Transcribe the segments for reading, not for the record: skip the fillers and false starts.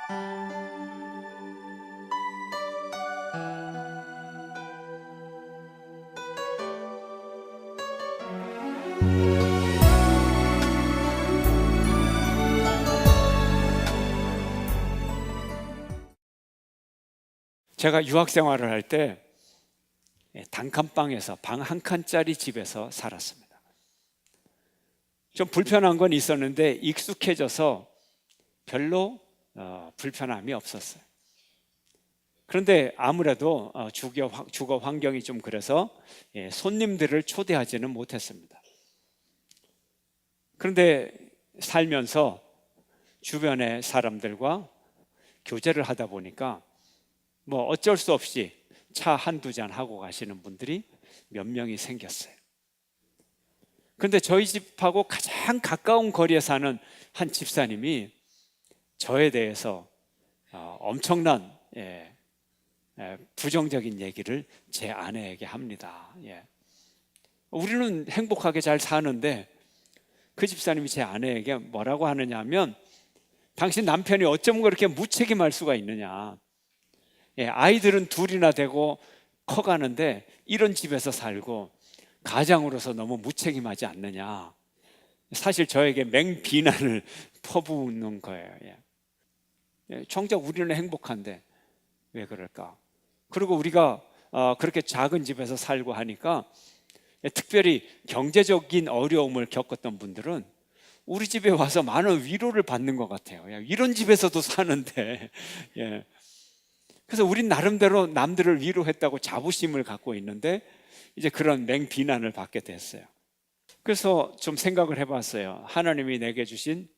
제가 유학 생활을 할 때 단칸방에서 방 한 칸짜리 집에서 살았습니다. 좀 불편한 건 있었는데 익숙해져서 별로 불편함이 없었어요. 그런데 아무래도 주거 환경이 좀 그래서 손님들을 초대하지는 못했습니다. 그런데 살면서 주변의 사람들과 교제를 하다 보니까 뭐 어쩔 수 없이 차 한두 잔 하고 가시는 분들이 몇 명이 생겼어요. 그런데 저희 집하고 가장 가까운 거리에 사는 한 집사님이 저에 대해서 엄청난 부정적인 얘기를 제 아내에게 합니다. 우리는 행복하게 잘 사는데 그 집사님이 제 아내에게 뭐라고 하느냐 하면, 당신 남편이 어쩜 그렇게 무책임할 수가 있느냐, 아이들은 둘이나 되고 커가는데 이런 집에서 살고 가장으로서 너무 무책임하지 않느냐, 사실 저에게 맹비난을 퍼붓는 거예요. 정작 우리는 행복한데 왜 그럴까? 그리고 우리가 그렇게 작은 집에서 살고 하니까 특별히 경제적인 어려움을 겪었던 분들은 우리 집에 와서 많은 위로를 받는 것 같아요. 이런 집에서도 사는데. 그래서 우린 나름대로 남들을 위로했다고 자부심을 갖고 있는데 이제 그런 맹비난을 받게 됐어요. 그래서 좀 생각을 해봤어요. 하나님이 내게 주신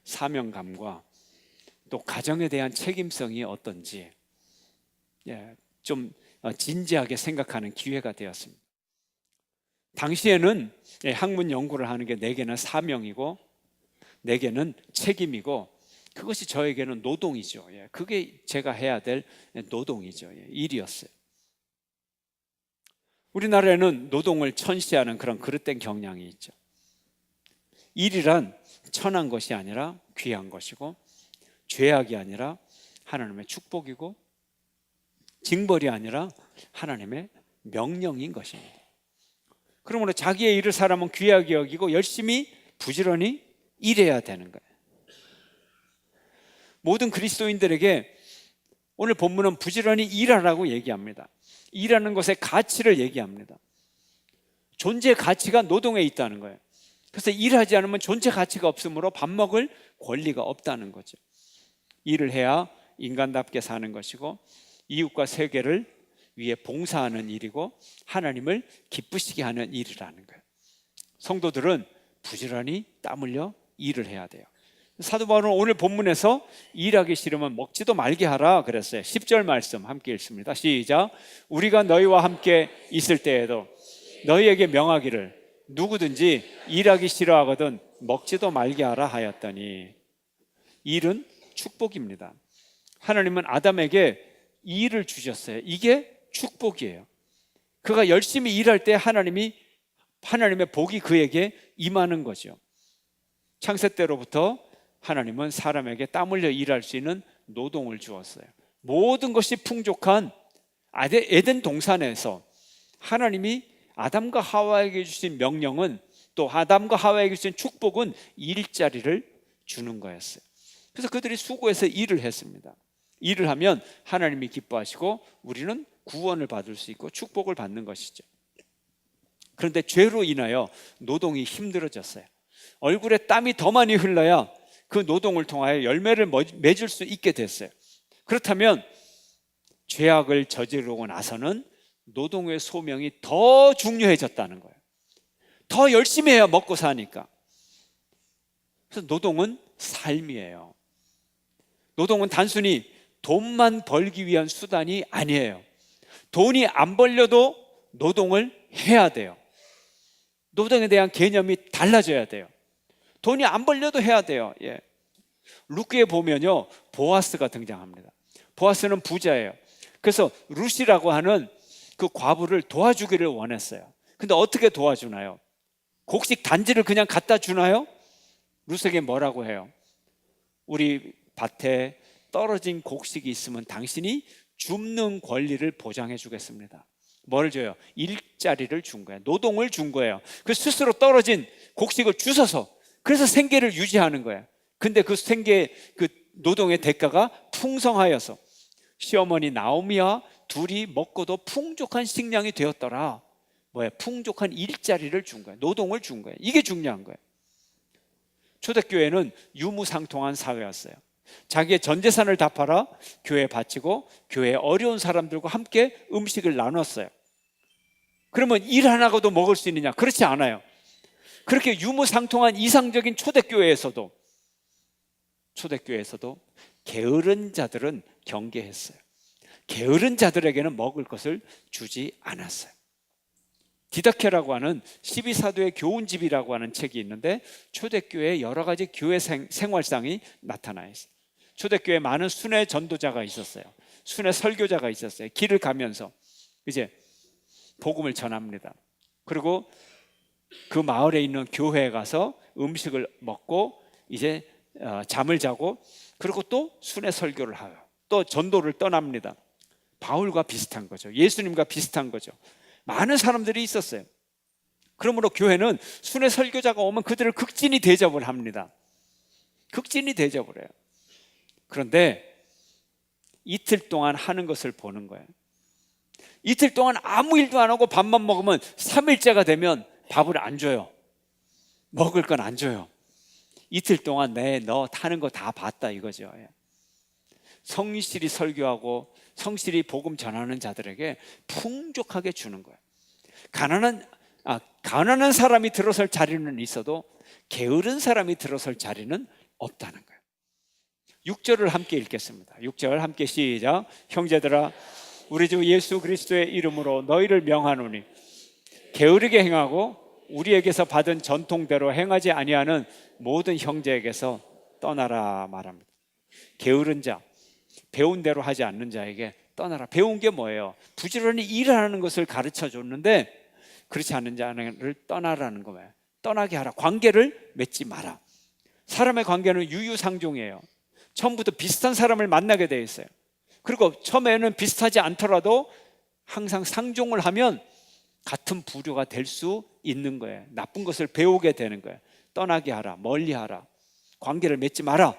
사명감과 또 가정에 대한 책임성이 어떤지 좀 진지하게 생각하는 기회가 되었습니다. 당시에는 학문 연구를 하는 게 내게는 사명이고 내게는 책임이고, 그것이 저에게는 노동이죠. 그게 제가 해야 될 노동이죠. 일이었어요. 우리나라에는 노동을 천시하는 그런 그릇된 경향이 있죠. 일이란 천한 것이 아니라 귀한 것이고, 죄악이 아니라 하나님의 축복이고, 징벌이 아니라 하나님의 명령인 것입니다. 그러므로 자기의 일을 사람은 귀하게 여기고 열심히 부지런히 일해야 되는 거예요. 모든 그리스도인들에게 오늘 본문은 부지런히 일하라고 얘기합니다. 일하는 것의 가치를 얘기합니다. 존재의 가치가 노동에 있다는 거예요. 그래서 일하지 않으면 존재 가치가 없으므로 밥 먹을 권리가 없다는 거죠. 일을 해야 인간답게 사는 것이고, 이웃과 세계를 위해 봉사하는 일이고, 하나님을 기쁘시게 하는 일이라는 거예요. 성도들은 부지런히 땀 흘려 일을 해야 돼요. 사도 바울은 오늘 본문에서 일하기 싫으면 먹지도 말게 하라 그랬어요. 10절 말씀 함께 읽습니다. 시작. 우리가 너희와 함께 있을 때에도 너희에게 명하기를 누구든지 일하기 싫어하거든 먹지도 말게 하라 하였더니. 일은 축복입니다. 하나님은 아담에게 일을 주셨어요. 이게 축복이에요. 그가 열심히 일할 때 하나님의 복이 그에게 임하는 거죠. 창세 때로부터 하나님은 사람에게 땀 흘려 일할 수 있는 노동을 주었어요. 모든 것이 풍족한 에덴 동산에서 하나님이 아담과 하와에게 주신 명령은, 또 아담과 하와에게 주신 축복은 일자리를 주는 거였어요. 그래서 그들이 수고해서 일을 했습니다. 일을 하면 하나님이 기뻐하시고 우리는 구원을 받을 수 있고 축복을 받는 것이죠. 그런데 죄로 인하여 노동이 힘들어졌어요. 얼굴에 땀이 더 많이 흘러야 그 노동을 통하여 열매를 맺을 수 있게 됐어요. 그렇다면 죄악을 저지르고 나서는 노동의 소명이 더 중요해졌다는 거예요. 더 열심히 해야 먹고 사니까. 그래서 노동은 삶이에요. 노동은 단순히 돈만 벌기 위한 수단이 아니에요. 돈이 안 벌려도 노동을 해야 돼요. 노동에 대한 개념이 달라져야 돼요. 돈이 안 벌려도 해야 돼요. 룻기에 보면요, 보아스가 등장합니다. 보아스는 부자예요. 그래서 룻이라고 하는 그 과부를 도와주기를 원했어요. 근데 어떻게 도와주나요? 곡식 단지를 그냥 갖다 주나요? 룻에게 뭐라고 해요? 우리 밭에 떨어진 곡식이 있으면 당신이 줍는 권리를 보장해 주겠습니다. 뭘 줘요? 일자리를 준 거예요. 노동을 준 거예요. 그 스스로 떨어진 곡식을 주워서, 그래서 생계를 유지하는 거예요. 근데 그 생계, 그 노동의 대가가 풍성하여서 시어머니 나오미와 둘이 먹고도 풍족한 식량이 되었더라. 뭐야? 풍족한 일자리를 준 거예요. 노동을 준 거예요. 이게 중요한 거예요. 초대교회는 유무상통한 사회였어요. 자기의 전 재산을 다 팔아 교회에 바치고 교회에 어려운 사람들과 함께 음식을 나눴어요. 그러면 일 안 하고도 먹을 수 있느냐? 그렇지 않아요. 그렇게 유무상통한 이상적인 초대교회에서도 게으른 자들은 경계했어요. 게으른 자들에게는 먹을 것을 주지 않았어요. 디다케라고 하는 12사도의 교훈집이라고 하는 책이 있는데 초대교회의 여러 가지 교회 생활상이 나타나 있어요. 초대교회에 많은 순회 전도자가 있었어요. 순회 설교자가 있었어요. 길을 가면서 이제 복음을 전합니다. 그리고 그 마을에 있는 교회에 가서 음식을 먹고 이제 잠을 자고, 그리고 또 순회 설교를 하고 또 전도를 떠납니다. 바울과 비슷한 거죠. 예수님과 비슷한 거죠. 많은 사람들이 있었어요. 그러므로 교회는 순회 설교자가 오면 그들을 극진히 대접을 합니다. 극진히 대접을 해요. 그런데 이틀 동안 하는 것을 보는 거예요. 이틀 동안 아무 일도 안 하고 밥만 먹으면 3일째가 되면 밥을 안 줘요. 먹을 건 안 줘요. 이틀 동안 너 타는 거 다 봤다 이거죠. 성실히 설교하고 성실히 복음 전하는 자들에게 풍족하게 주는 거예요. 가난한 사람이 들어설 자리는 있어도 게으른 사람이 들어설 자리는 없다는 거예요. 6절을 함께 읽겠습니다. 6절 함께 시작. 형제들아, 우리 주 예수 그리스도의 이름으로 너희를 명하노니 게으르게 행하고 우리에게서 받은 전통대로 행하지 아니하는 모든 형제에게서 떠나라 말합니다. 게으른 자, 배운 대로 하지 않는 자에게 떠나라. 배운 게 뭐예요? 부지런히 일하는 것을 가르쳐 줬는데 그렇지 않는 자를 떠나라는 거예요. 떠나게 하라. 관계를 맺지 마라. 사람의 관계는 유유상종이에요. 처음부터 비슷한 사람을 만나게 되어 있어요. 그리고 처음에는 비슷하지 않더라도 항상 상종을 하면 같은 부류가 될 수 있는 거예요. 나쁜 것을 배우게 되는 거예요. 떠나게 하라. 멀리 하라. 관계를 맺지 마라.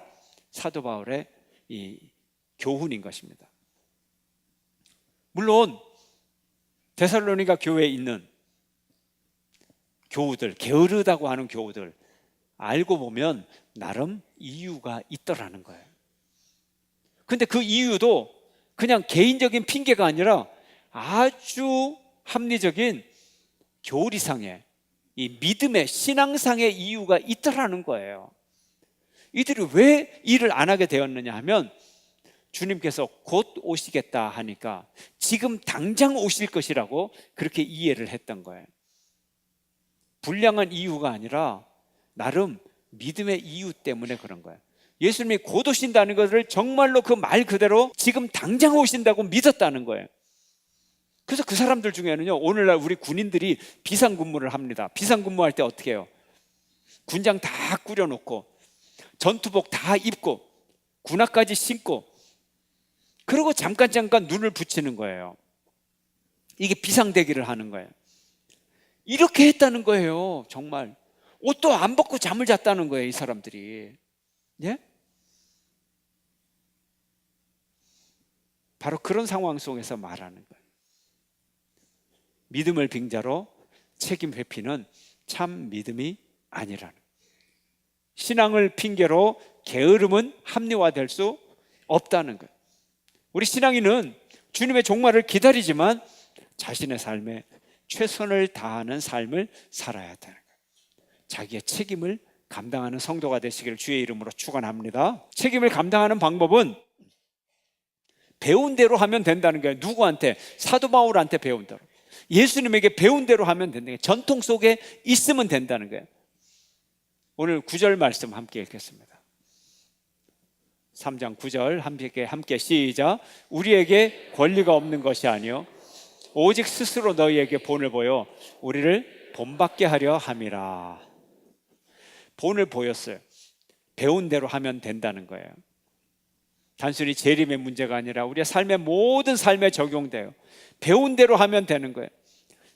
사도 바울의 이 교훈인 것입니다. 물론 데살로니가 교회에 있는 교우들, 게으르다고 하는 교우들, 알고 보면 나름 이유가 있더라는 거예요. 근데 그 이유도 그냥 개인적인 핑계가 아니라 아주 합리적인 교리상의, 이 믿음의 신앙상의 이유가 있더라는 거예요. 이들이 왜 일을 안 하게 되었느냐 하면 주님께서 곧 오시겠다 하니까 지금 당장 오실 것이라고 그렇게 이해를 했던 거예요. 불량한 이유가 아니라 나름 믿음의 이유 때문에 그런 거예요. 예수님이 곧 오신다는 것을 정말로 그 말 그대로 지금 당장 오신다고 믿었다는 거예요. 그래서 그 사람들 중에는요, 오늘날 우리 군인들이 비상근무를 합니다. 비상근무할 때 어떻게 해요? 군장 다 꾸려놓고 전투복 다 입고 군화까지 신고 그리고 잠깐 눈을 붙이는 거예요. 이게 비상대기를 하는 거예요. 이렇게 했다는 거예요. 정말 옷도 안 벗고 잠을 잤다는 거예요, 이 사람들이. 예? 바로 그런 상황 속에서 말하는 거예요. 믿음을 빙자로 책임 회피는 참 믿음이 아니라는 거예요. 신앙을 핑계로 게으름은 합리화될 수 없다는 거예요. 우리 신앙인은 주님의 종말을 기다리지만 자신의 삶에 최선을 다하는 삶을 살아야 되는 거예요. 자기의 책임을 감당하는 성도가 되시기를 주의 이름으로 축원합니다. 책임을 감당하는 방법은 배운 대로 하면 된다는 거예요. 누구한테? 사도 바울한테 배운 대로, 예수님에게 배운 대로 하면 된다는 거예요. 전통 속에 있으면 된다는 거예요. 오늘 9절 말씀 함께 읽겠습니다. 3장 9절 함께 시작. 우리에게 권리가 없는 것이 아니요 오직 스스로 너희에게 본을 보여 우리를 본받게 하려 함이라. 본을 보였어요. 배운 대로 하면 된다는 거예요. 단순히 재림의 문제가 아니라 우리의 삶의 모든 삶에 적용돼요. 배운 대로 하면 되는 거예요.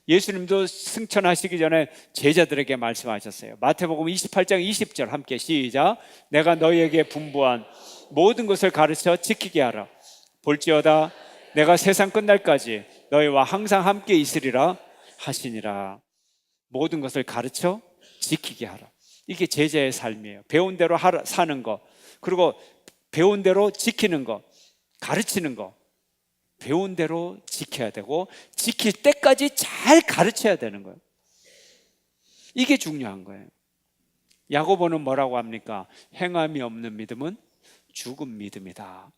예수님도 승천하시기 전에 제자들에게 말씀하셨어요. 마태복음 28장 20절 함께 시작. 내가 너희에게 분부한 모든 것을 가르쳐 지키게 하라. 볼지어다 내가 세상 끝날까지 너희와 항상 함께 있으리라 하시니라. 모든 것을 가르쳐 지키게 하라. 이게 제자의 삶이에요. 배운 대로 사는 거, 그리고 배운 대로 지키는 거, 가르치는 거. 배운 대로 지켜야 되고 지킬 때까지 잘 가르쳐야 되는 거예요. 이게 중요한 거예요. 야고보는 뭐라고 합니까? 행함이 없는 믿음은 죽은 믿음이다.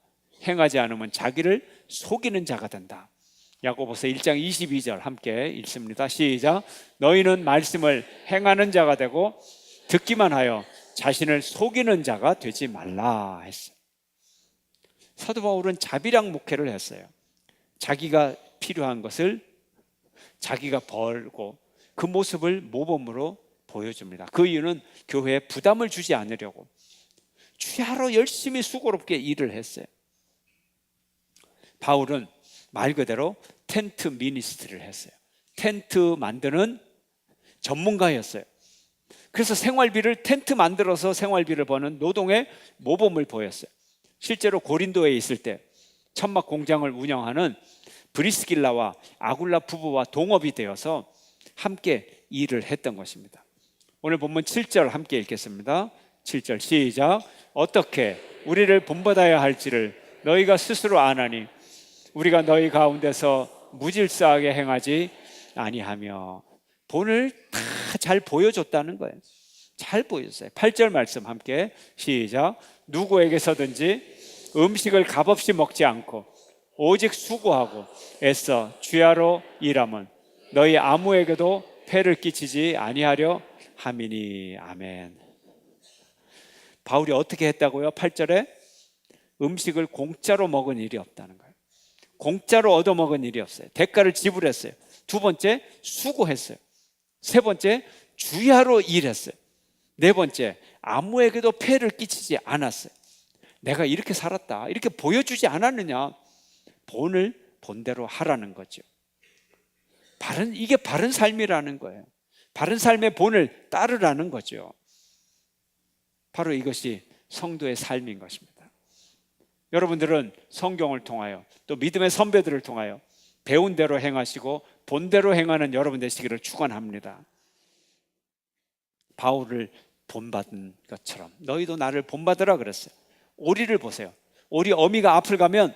행하지 않으면 자기를 속이는 자가 된다. 야고보서 1장 22절 함께 읽습니다. 시작. 너희는 말씀을 행하는 자가 되고 듣기만 하여 자신을 속이는 자가 되지 말라 했어요. 사도 바울은 자비랑 목회를 했어요. 자기가 필요한 것을 자기가 벌고 그 모습을 모범으로 보여줍니다. 그 이유는 교회에 부담을 주지 않으려고 주야로 열심히 수고롭게 일을 했어요. 바울은 말 그대로 텐트 미니스트리를 했어요. 텐트 만드는 전문가였어요. 그래서 생활비를 텐트 만들어서 생활비를 버는 노동의 모범을 보였어요. 실제로 고린도에 있을 때 천막 공장을 운영하는 브리스길라와 아굴라 부부와 동업이 되어서 함께 일을 했던 것입니다. 오늘 본문 7절 함께 읽겠습니다. 7절 시작. 어떻게 우리를 본받아야 할지를 너희가 스스로 아나니 우리가 너희 가운데서 무질서하게 행하지 아니하며. 본을 다 잘 보여줬다는 거예요. 잘 보여줬어요. 8절 말씀 함께 시작. 누구에게서든지 음식을 값없이 먹지 않고 오직 수고하고 애써 주야로 일함은 너희 아무에게도 폐를 끼치지 아니하려 함이니. 아멘. 바울이 어떻게 했다고요? 8절에 음식을 공짜로 먹은 일이 없다는 거예요. 공짜로 얻어먹은 일이 없어요. 대가를 지불했어요. 두 번째, 수고했어요. 세 번째, 주야로 일했어요. 네 번째, 아무에게도 폐를 끼치지 않았어요. 내가 이렇게 살았다, 이렇게 보여주지 않았느냐. 본을 본대로 하라는 거죠. 이게 바른 삶이라는 거예요. 바른 삶의 본을 따르라는 거죠. 바로 이것이 성도의 삶인 것입니다. 여러분들은 성경을 통하여 또 믿음의 선배들을 통하여 배운 대로 행하시고 본대로 행하는 여러분 되시기를 축원합니다. 바울을 본받은 것처럼 너희도 나를 본받으라 그랬어요. 오리를 보세요. 오리 어미가 앞을 가면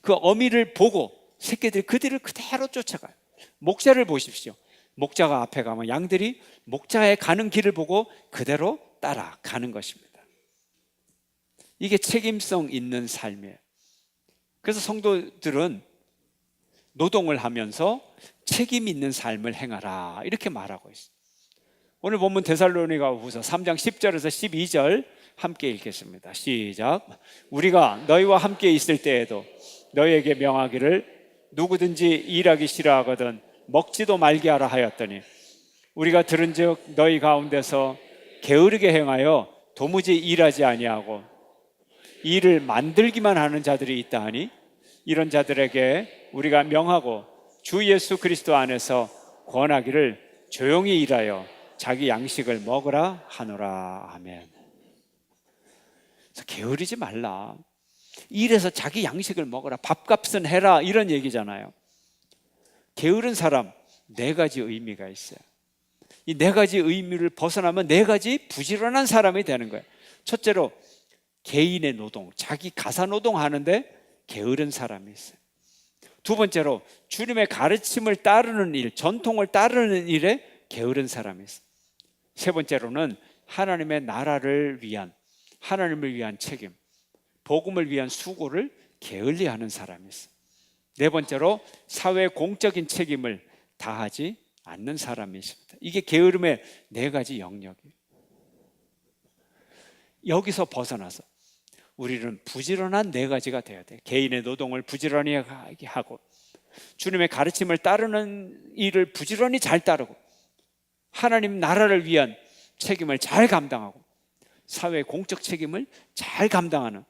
그 어미를 보고 새끼들이 그 뒤를 그대로 쫓아가요. 목자를 보십시오. 목자가 앞에 가면 양들이 목자의 가는 길을 보고 그대로 따라가는 것입니다. 이게 책임성 있는 삶이에요. 그래서 성도들은 노동을 하면서 책임 있는 삶을 행하라 이렇게 말하고 있어요. 오늘 본문 데살로니가후서 3장 10절에서 12절 함께 읽겠습니다. 시작. 우리가 너희와 함께 있을 때에도 너희에게 명하기를 누구든지 일하기 싫어하거든 먹지도 말게 하라 하였더니 우리가 들은즉 너희 가운데서 게으르게 행하여 도무지 일하지 아니하고 일을 만들기만 하는 자들이 있다 하니 이런 자들에게 우리가 명하고 주 예수 그리스도 안에서 권하기를 조용히 일하여 자기 양식을 먹으라 하노라. 아멘. 그래서 게으르지 말라. 일해서 자기 양식을 먹어라. 밥값은 해라. 이런 얘기잖아요. 게으른 사람 네 가지 의미가 있어요. 이 네 가지 의미를 벗어나면 네 가지 부지런한 사람이 되는 거예요. 첫째로 개인의 노동, 자기 가사 노동하는데 게으른 사람이 있어요. 두 번째로 주님의 가르침을 따르는 일, 전통을 따르는 일에 게으른 사람이 있어요. 세 번째로는 하나님의 나라를 위한, 하나님을 위한 책임, 복음을 위한 수고를 게을리하는 사람이 있어요. 네 번째로 사회 공적인 책임을 다하지 않는 사람이 있습니다. 이게 게으름의 네 가지 영역이에요. 여기서 벗어나서 우리는 부지런한 네 가지가 되어야 돼요. 개인의 노동을 부지런히 하고 주님의 가르침을 따르는 일을 부지런히 잘 따르고 하나님 나라를 위한 책임을 잘 감당하고 사회 공적 책임을 잘 감당하는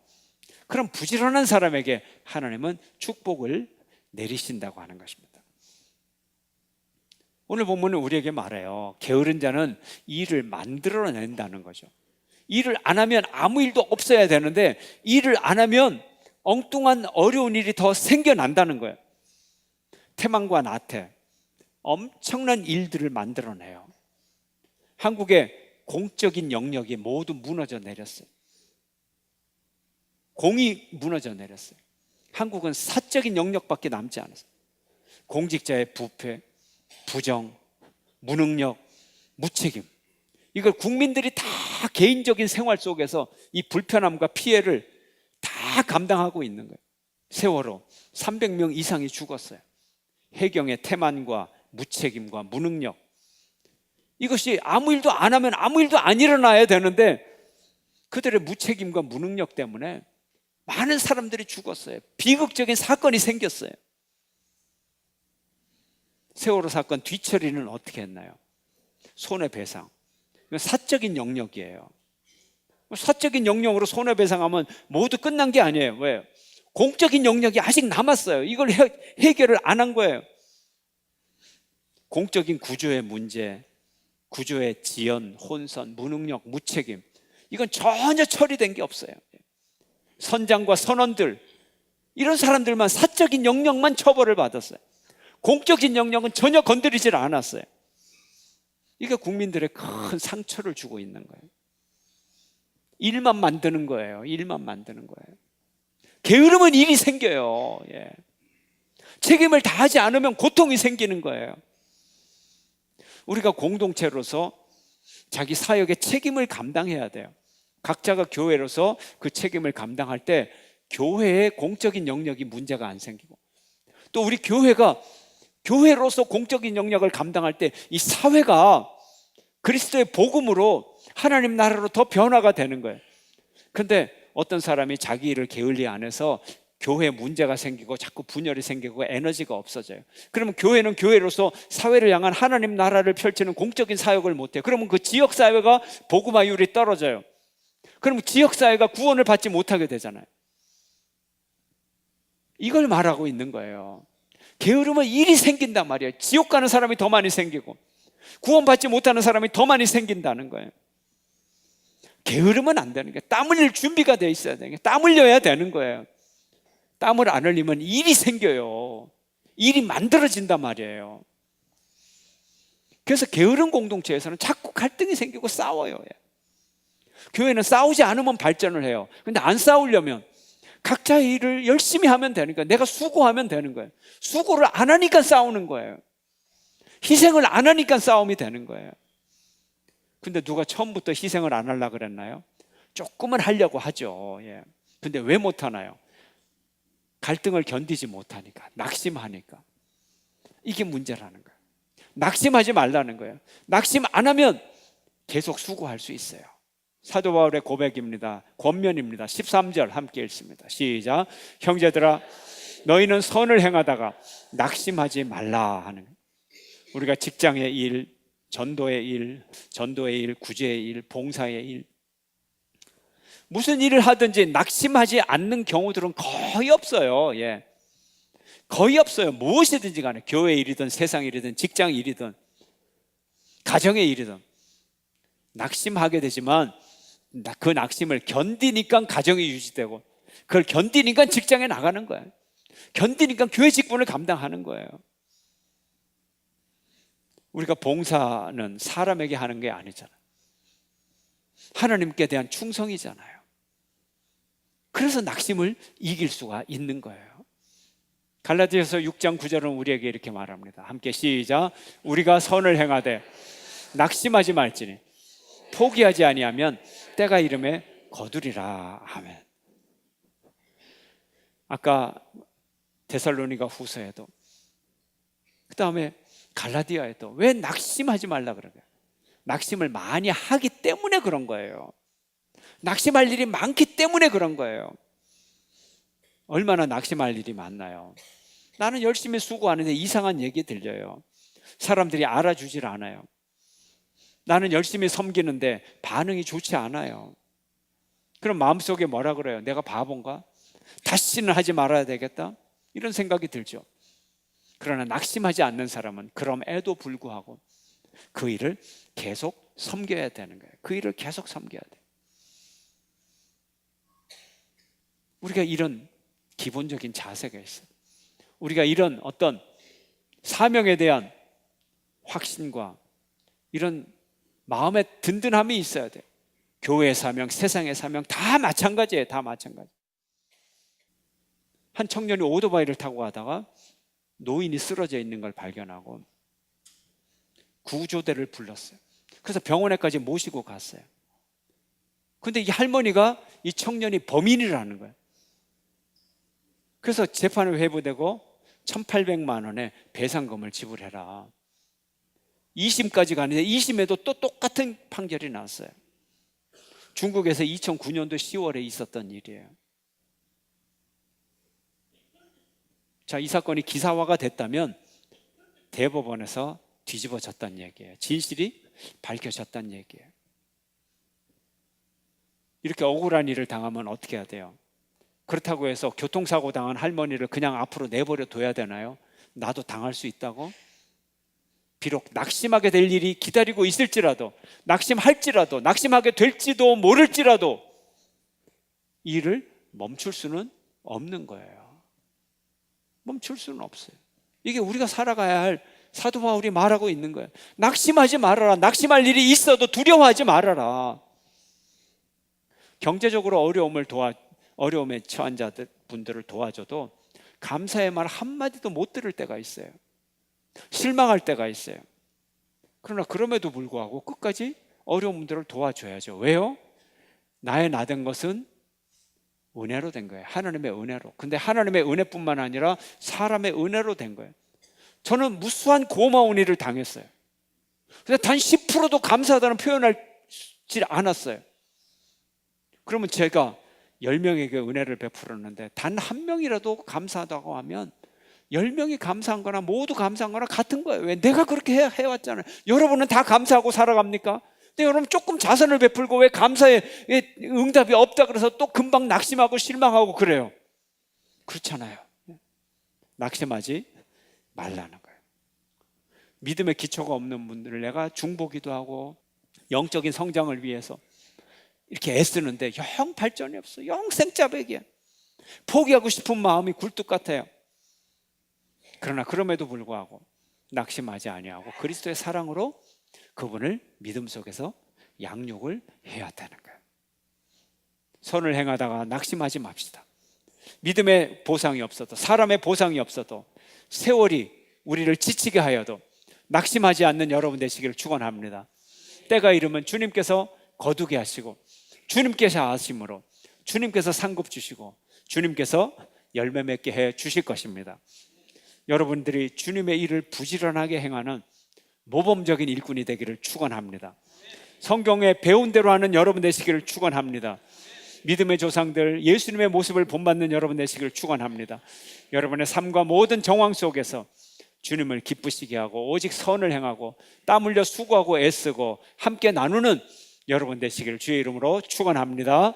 그럼 부지런한 사람에게 하나님은 축복을 내리신다고 하는 것입니다. 오늘 본문은 우리에게 말해요. 게으른 자는 일을 만들어낸다는 거죠. 일을 안 하면 아무 일도 없어야 되는데 일을 안 하면 엉뚱한 어려운 일이 더 생겨난다는 거예요. 태만과 나태, 엄청난 일들을 만들어내요. 한국의 공적인 영역이 모두 무너져 내렸어요. 공이 무너져 내렸어요. 한국은 사적인 영역밖에 남지 않았어요. 공직자의 부패, 부정, 무능력, 무책임, 이걸 국민들이 다 개인적인 생활 속에서 이 불편함과 피해를 다 감당하고 있는 거예요. 세월호 300명 이상이 죽었어요. 해경의 태만과 무책임과 무능력, 이것이 아무 일도 안 하면 아무 일도 안 일어나야 되는데 그들의 무책임과 무능력 때문에 많은 사람들이 죽었어요. 비극적인 사건이 생겼어요. 세월호 사건 뒤처리는 어떻게 했나요? 손해배상. 이건 사적인 영역이에요. 사적인 영역으로 손해배상하면 모두 끝난 게 아니에요. 왜요? 공적인 영역이 아직 남았어요. 이걸 해결을 안 한 거예요. 공적인 구조의 문제, 구조의 지연, 혼선, 무능력, 무책임, 이건 전혀 처리된 게 없어요. 선장과 선원들, 이런 사람들만 사적인 영역만 처벌을 받았어요. 공적인 영역은 전혀 건드리질 않았어요. 이게 국민들의 큰 상처를 주고 있는 거예요. 일만 만드는 거예요. 일만 만드는 거예요. 게으르면 일이 생겨요. 예. 책임을 다하지 않으면 고통이 생기는 거예요. 우리가 공동체로서 자기 사역의 책임을 감당해야 돼요. 각자가 교회로서 그 책임을 감당할 때 교회의 공적인 영역이 문제가 안 생기고, 또 우리 교회가 교회로서 공적인 영역을 감당할 때 이 사회가 그리스도의 복음으로 하나님 나라로 더 변화가 되는 거예요. 그런데 어떤 사람이 자기 일을 게을리 안 해서 교회에 문제가 생기고 자꾸 분열이 생기고 에너지가 없어져요. 그러면 교회는 교회로서 사회를 향한 하나님 나라를 펼치는 공적인 사역을 못해요. 그러면 그 지역사회가 복음화율이 떨어져요. 그러면 지역사회가 구원을 받지 못하게 되잖아요. 이걸 말하고 있는 거예요. 게으르면 일이 생긴단 말이에요. 지옥 가는 사람이 더 많이 생기고 구원받지 못하는 사람이 더 많이 생긴다는 거예요. 게으르면 안 되는 거예요. 땀 흘릴 준비가 돼 있어야 되는 거예요. 땀 흘려야 되는 거예요. 땀을 안 흘리면 일이 생겨요. 일이 만들어진단 말이에요. 그래서 게으른 공동체에서는 자꾸 갈등이 생기고 싸워요. 교회는 싸우지 않으면 발전을 해요. 근데 안 싸우려면 각자의 일을 열심히 하면 되는 거예요. 내가 수고하면 되는 거예요. 수고를 안 하니까 싸우는 거예요. 희생을 안 하니까 싸움이 되는 거예요. 근데 누가 처음부터 희생을 안 하려고 그랬나요? 조금은 하려고 하죠. 예. 근데 왜 못 하나요? 갈등을 견디지 못하니까, 낙심하니까. 이게 문제라는 거예요. 낙심하지 말라는 거예요. 낙심 안 하면 계속 수고할 수 있어요. 사도 바울의 고백입니다. 권면입니다. 13절 함께 읽습니다. 시작. 형제들아, 너희는 선을 행하다가 낙심하지 말라 하는 거예요. 우리가 직장의 일, 전도의 일, 구제의 일, 봉사의 일, 무슨 일을 하든지 낙심하지 않는 경우들은 거의 없어요. 예. 거의 없어요. 무엇이든지 간에 교회 일이든 세상 일이든 직장 일이든 가정의 일이든 낙심하게 되지만 그 낙심을 견디니까 가정이 유지되고, 그걸 견디니까 직장에 나가는 거예요. 견디니까 교회 직분을 감당하는 거예요. 우리가 봉사는 사람에게 하는 게 아니잖아요. 하나님께 대한 충성이잖아요. 그래서 낙심을 이길 수가 있는 거예요. 갈라디아서 6장 9절은 우리에게 이렇게 말합니다. 함께 시작. 우리가 선을 행하되 낙심하지 말지니 포기하지 아니하면 때가 이름에 거두리라. 아멘. 아까 데살로니가 후서에도, 그 다음에 갈라디아에도 왜 낙심하지 말라 그러게? 낙심을 많이 하기 때문에 그런 거예요. 낙심할 일이 많기 때문에 그런 거예요. 얼마나 낙심할 일이 많나요? 나는 열심히 수고하는데 이상한 얘기 들려요. 사람들이 알아주질 않아요. 나는 열심히 섬기는데 반응이 좋지 않아요. 그럼 마음속에 뭐라 그래요? 내가 바본가? 다시는 하지 말아야 되겠다, 이런 생각이 들죠. 그러나 낙심하지 않는 사람은 그럼에도 불구하고 그 일을 계속 섬겨야 되는 거예요. 그 일을 계속 섬겨야 돼요. 우리가 이런 기본적인 자세가 있어요. 우리가 이런 어떤 사명에 대한 확신과 이런 마음의 든든함이 있어야 돼요. 교회의 사명, 세상의 사명 다 마찬가지예요. 다 마찬가지. 한 청년이 오토바이를 타고 가다가 노인이 쓰러져 있는 걸 발견하고 구조대를 불렀어요. 그래서 병원에까지 모시고 갔어요. 근데 이 할머니가 이 청년이 범인이라는 거예요. 그래서 재판을 회부되고 1,800만 원의 배상금을 지불해라. 2심까지 가는데 2심에도 또 똑같은 판결이 나왔어요. 중국에서 2009년도 10월에 있었던 일이에요. 자, 이 사건이 기사화가 됐다면 대법원에서 뒤집어졌다는 얘기예요. 진실이 밝혀졌다는 얘기예요. 이렇게 억울한 일을 당하면 어떻게 해야 돼요? 그렇다고 해서 교통사고 당한 할머니를 그냥 앞으로 내버려 둬야 되나요? 나도 당할 수 있다고? 비록 낙심하게 될 일이 기다리고 있을지라도, 낙심할지라도, 낙심하게 될지도 모를지라도 이 일을 멈출 수는 없는 거예요. 멈출 수는 없어요. 이게 우리가 살아가야 할 사도 바울이 말하고 있는 거예요. 낙심하지 말아라. 낙심할 일이 있어도 두려워하지 말아라. 경제적으로 어려움에 처한 분들을 도와줘도 감사의 말 한마디도 못 들을 때가 있어요. 실망할 때가 있어요. 그러나 그럼에도 불구하고 끝까지 어려운 분들을 도와줘야죠. 왜요? 나의 나된 것은 은혜로 된 거예요. 하나님의 은혜로. 근데 하나님의 은혜뿐만 아니라 사람의 은혜로 된 거예요. 저는 무수한 고마운 일을 당했어요. 근데 단 10%도 감사하다는 표현하지 않았어요. 그러면 제가 10명에게 은혜를 베풀었는데 단 한 명이라도 감사하다고 하면 10명이 감사한 거나 모두 감사한 거나 같은 거예요. 왜? 내가 그렇게 해왔잖아요. 여러분은 다 감사하고 살아갑니까? 근데 여러분 조금 자선을 베풀고 왜 감사의 응답이 없다 그래서 또 금방 낙심하고 실망하고 그래요? 그렇잖아요. 낙심하지 말라는 거예요. 믿음의 기초가 없는 분들을 내가 중보기도 하고 영적인 성장을 위해서 이렇게 애쓰는데 영 발전이 없어. 영 생짜배기야. 포기하고 싶은 마음이 굴뚝 같아요. 그러나 그럼에도 불구하고 낙심하지 아니하고 그리스도의 사랑으로 그분을 믿음 속에서 양육을 해야 되는 거예요. 선을 행하다가 낙심하지 맙시다. 믿음의 보상이 없어도, 사람의 보상이 없어도, 세월이 우리를 지치게 하여도 낙심하지 않는 여러분 되시기를 축원합니다. 때가 이르면 주님께서 거두게 하시고 주님께서 하심으로 주님께서 상급 주시고 주님께서 열매 맺게 해 주실 것입니다. 여러분들이 주님의 일을 부지런하게 행하는 모범적인 일꾼이 되기를 축원합니다. 성경에 배운 대로 하는 여러분 되시기를 축원합니다. 믿음의 조상들, 예수님의 모습을 본받는 여러분 되시기를 축원합니다. 여러분의 삶과 모든 정황 속에서 주님을 기쁘시게 하고 오직 선을 행하고 땀 흘려 수고하고 애쓰고 함께 나누는 여러분 되시기를 주의 이름으로 축원합니다.